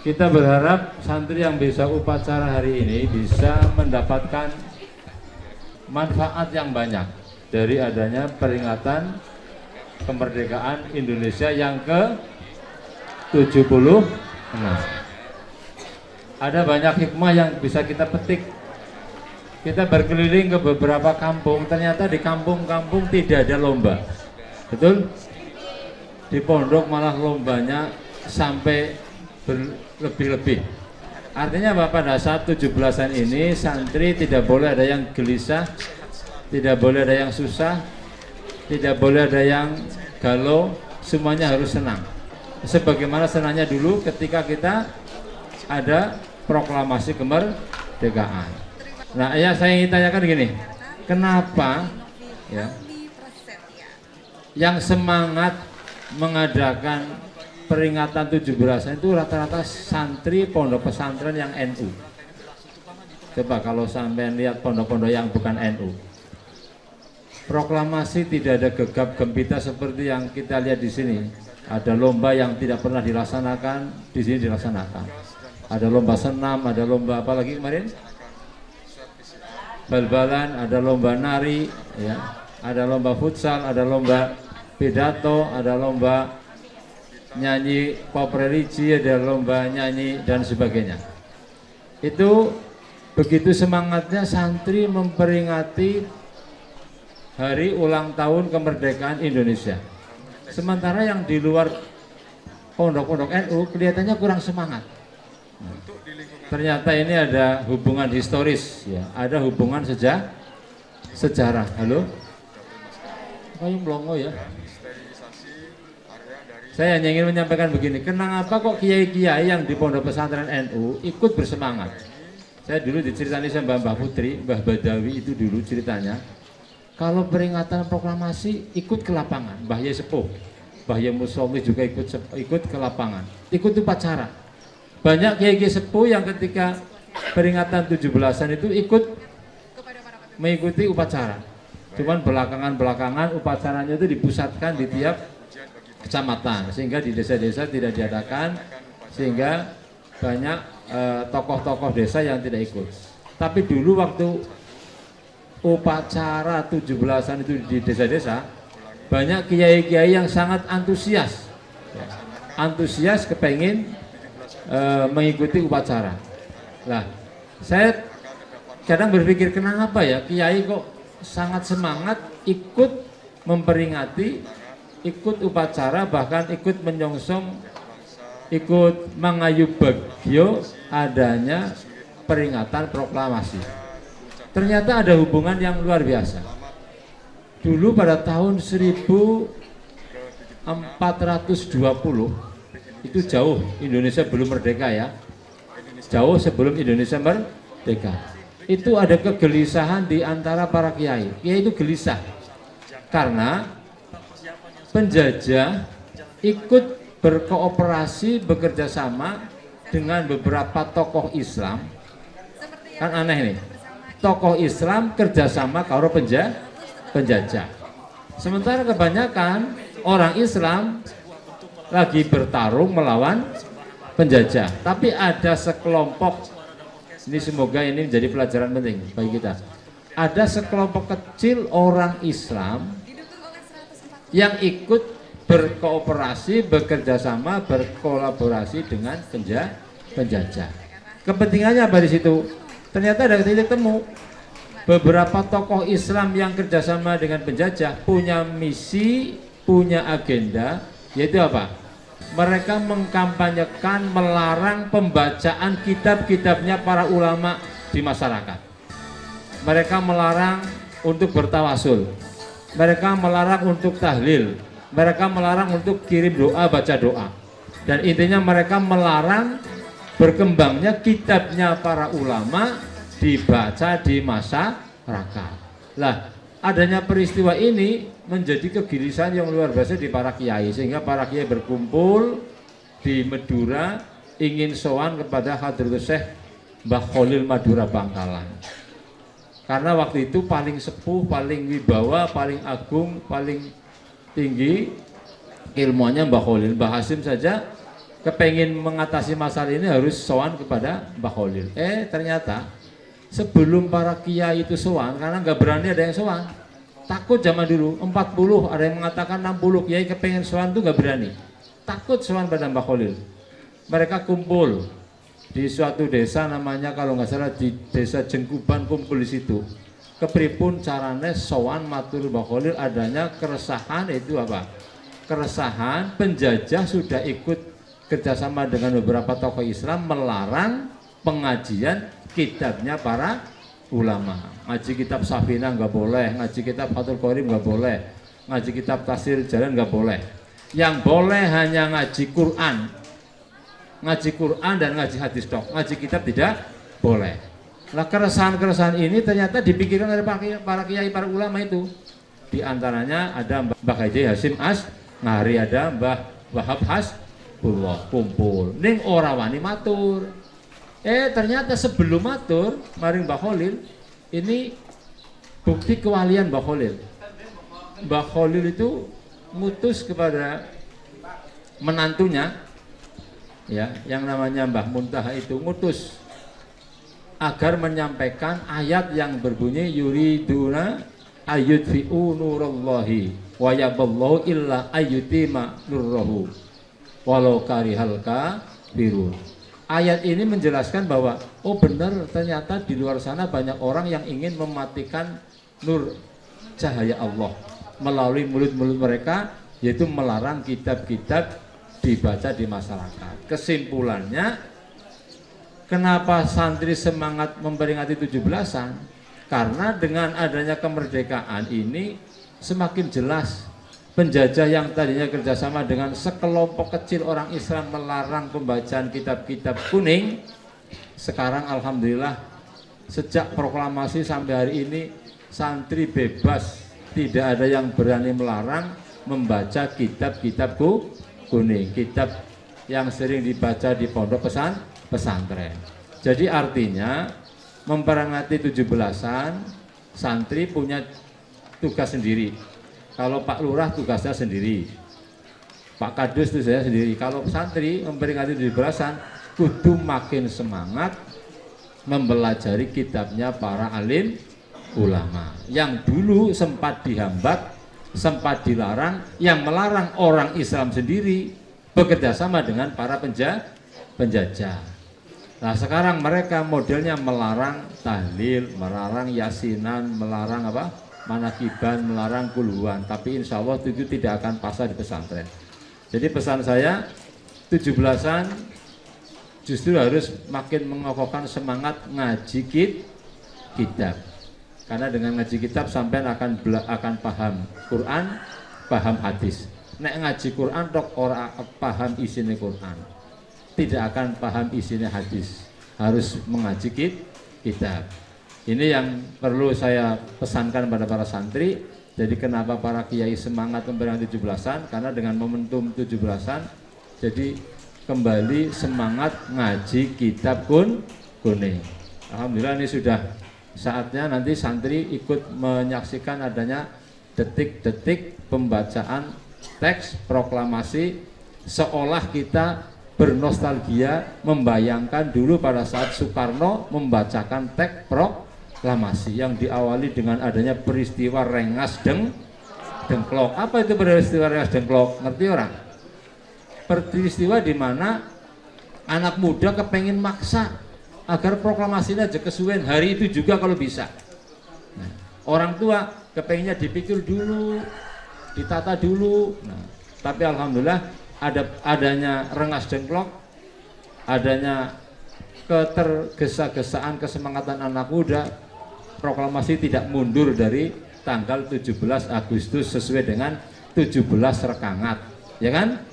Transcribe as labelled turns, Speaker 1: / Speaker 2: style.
Speaker 1: Kita berharap santri yang bisa upacara hari ini bisa mendapatkan manfaat yang banyak dari adanya peringatan kemerdekaan Indonesia yang ke-76. Ada banyak hikmah yang bisa kita petik. Kita berkeliling ke beberapa kampung, ternyata di kampung-kampung tidak ada lomba. Betul? Di pondok malah lombanya sampai berlebih-lebih. Artinya apa? Pada saat 17-an ini santri tidak boleh ada yang gelisah, tidak boleh ada yang susah, tidak boleh ada yang galau, semuanya harus senang. Sebagaimana senangnya dulu ketika kita ada proklamasi kemerdekaan. Nah, ya saya ingin tanyakan gini, kenapa ya yang semangat mengadakan peringatan 17-an itu rata-rata santri pondok pesantren yang NU? Coba kalau sampai lihat pondok-pondok yang bukan NU, proklamasi tidak ada gegap gempita seperti yang kita lihat di sini. Ada lomba yang tidak pernah dilaksanakan, di sini dilaksanakan. Ada lomba senam, ada lomba apa lagi kemarin? Bal-balan, ada lomba nari, ya, ada lomba futsal, ada lomba pidato, ada lomba nyanyi pop religi, ada lomba nyanyi dan sebagainya. Itu begitu semangatnya santri memperingati hari ulang tahun kemerdekaan Indonesia. Sementara yang di luar pondok-pondok NU kelihatannya kurang semangat. Ternyata ini ada hubungan historis, ya, ada hubungan sejarah. Halo, kayu melongo ya. Saya hanya ingin menyampaikan begini, kenapa kok kiai-kiai yang di pondok pesantren NU ikut bersemangat? Saya dulu diceritani sama Mbah Putri, Mbah Badawi itu dulu ceritanya, kalau peringatan proklamasi ikut ke lapangan, Mbah Yai Sepuh, Mbah Yai Musolli juga ikut ke lapangan, ikut upacara. Banyak kiai-kiai sepuh yang ketika peringatan 17-an itu ikut mengikuti upacara. Cuman belakangan upacaranya itu dipusatkan di tiap kecamatan, sehingga di desa-desa tidak diadakan, sehingga banyak tokoh-tokoh desa yang tidak ikut. Tapi dulu waktu upacara 17-an itu di desa-desa, banyak kiai-kiai yang sangat antusias, kepengin mengikuti upacara. Lah, saya kadang berpikir kenapa ya kiai kok sangat semangat ikut memperingati, ikut upacara, bahkan ikut menyongsong, ikut mengayuh bagio adanya peringatan proklamasi. Ternyata ada hubungan yang luar biasa. Dulu pada tahun 1420 itu jauh Indonesia belum merdeka ya, jauh sebelum Indonesia merdeka. Itu ada kegelisahan di antara para kiai. Kiai itu gelisah karena penjajah ikut berkooperasi, bekerja sama dengan beberapa tokoh Islam. Kan aneh nih, tokoh Islam kerjasama karo penjajah. Sementara kebanyakan orang Islam lagi bertarung melawan penjajah. Tapi ada sekelompok, ini semoga ini menjadi pelajaran penting bagi kita. Ada sekelompok kecil orang Islam yang ikut berkooperasi, bekerjasama, berkolaborasi dengan penjajah. Kepentingannya apa di situ? Ternyata ada titik temu. Beberapa tokoh Islam yang kerjasama dengan penjajah punya misi, punya agenda, yaitu apa? Mereka mengkampanyekan, melarang pembacaan kitab-kitabnya para ulama di masyarakat. Mereka melarang untuk bertawasul. Mereka melarang untuk tahlil. Mereka melarang untuk kirim doa, baca doa. Dan intinya mereka melarang berkembangnya kitabnya para ulama dibaca di masyarakat. Lah, adanya peristiwa ini menjadi kegelisahan yang luar biasa di para kiai, sehingga para kiai berkumpul di Madura ingin sowan kepada Hadratus Syekh Mbah Khalil Madura Bangkalan. Karena waktu itu paling sepuh, paling wibawa, paling agung, paling tinggi ilmuannya Mbah Khalil. Mbah Hasim saja kepengin mengatasi masalah ini harus sowan kepada Mbah Khalil. Ternyata sebelum para kiai itu sowan, karena nggak berani ada yang sowan, takut zaman dulu 40, ada yang mengatakan 60 kiai kepengen sowan tuh nggak berani, takut sowan pada Mbah Khalil. Mereka kumpul di suatu desa namanya kalau nggak salah di desa Jengkuban, kumpul di situ. Kepripun carane sowan matur Mbah Khalil, adanya keresahan. Itu apa? Keresahan penjajah sudah ikut kerjasama dengan beberapa tokoh Islam melarang pengajian kitabnya para ulama. Ngaji kitab Safinah nggak boleh, ngaji kitab Fathul Qorib nggak boleh, ngaji kitab Tafsir Jalan nggak boleh. Yang boleh hanya ngaji Quran, ngaji Quran dan ngaji hadis tok. Ngaji kitab tidak boleh. Nah, keresahan-keresahan ini ternyata dipikirkan oleh para kiai, para ulama itu. Di antaranya ada Mbah Haji Hasim Ngari, ada Mbah Wahab Hasbullah, kumpul. Ning ora wani matur. Ternyata sebelum matur maring Mbah Khalil, ini bukti kewalian Mbah Khalil. Mbah Khalil itu ngutus kepada menantunya, ya, yang namanya Mbah Muntaha itu ngutus agar menyampaikan ayat yang berbunyi yuriduna ayyudfi'u nurallahi wa yaballahu illa ayyutima nurrahu walau karihal kafirun. Ayat ini menjelaskan bahwa benar, ternyata di luar sana banyak orang yang ingin mematikan nur cahaya Allah melalui mulut-mulut mereka, yaitu melarang kitab-kitab dibaca di masyarakat. Kesimpulannya, kenapa santri semangat memperingati 17-an? Karena dengan adanya kemerdekaan ini semakin jelas penjajah yang tadinya kerjasama dengan sekelompok kecil orang Islam melarang pembacaan kitab-kitab kuning. Sekarang alhamdulillah sejak proklamasi sampai hari ini santri bebas, tidak ada yang berani melarang membaca kitab-kitab kuning, kitab yang sering dibaca di pondok pesantren. Jadi artinya memperingati 17-an, santri punya tugas sendiri. Kalau Pak Lurah tugasnya sendiri, Pak Kadus itu saya sendiri. Kalau santri memperingati 17-an, kudu makin semangat mempelajari kitabnya para alim ulama yang dulu sempat dihambat, sempat dilarang, yang melarang orang Islam sendiri bekerjasama dengan para penjajah. Nah, sekarang mereka modelnya melarang tahlil, melarang yasinan, melarang apa? Manakiban, melarang kuluhan. Tapi insya Allah itu tidak akan pasar di pesantren. Jadi pesan saya, 17-an justru harus makin mengokohkan semangat ngaji kitab. Karena dengan ngaji kitab sampai akan paham Quran, paham hadis. Nek ngaji Quran tok ora paham isinya Quran, tidak akan paham isinya hadis. Harus mengaji kitab. Ini yang perlu saya pesankan pada para santri. Jadi kenapa para kiai semangat memperingati 17-an? Karena dengan momentum 17-an, jadi kembali semangat ngaji kitab kuning. Alhamdulillah ini sudah saatnya nanti santri ikut menyaksikan adanya detik-detik pembacaan teks proklamasi, seolah kita bernostalgia membayangkan dulu pada saat Soekarno membacakan teks proklamasi yang diawali dengan adanya peristiwa Rengas Dengklok. Apa itu peristiwa Rengas Dengklok? Ngerti orang? Peristiwa di mana anak muda kepengen maksa agar proklamasinya aja kesuwen hari itu juga kalau bisa. Nah, orang tua kepengennya dipikir dulu, ditata dulu. Nah, tapi alhamdulillah adanya Rengas Dengklok, adanya ketergesa-gesaan kesemangatan anak muda, proklamasi tidak mundur dari tanggal 17 Agustus sesuai dengan 17 rekangat, ya kan?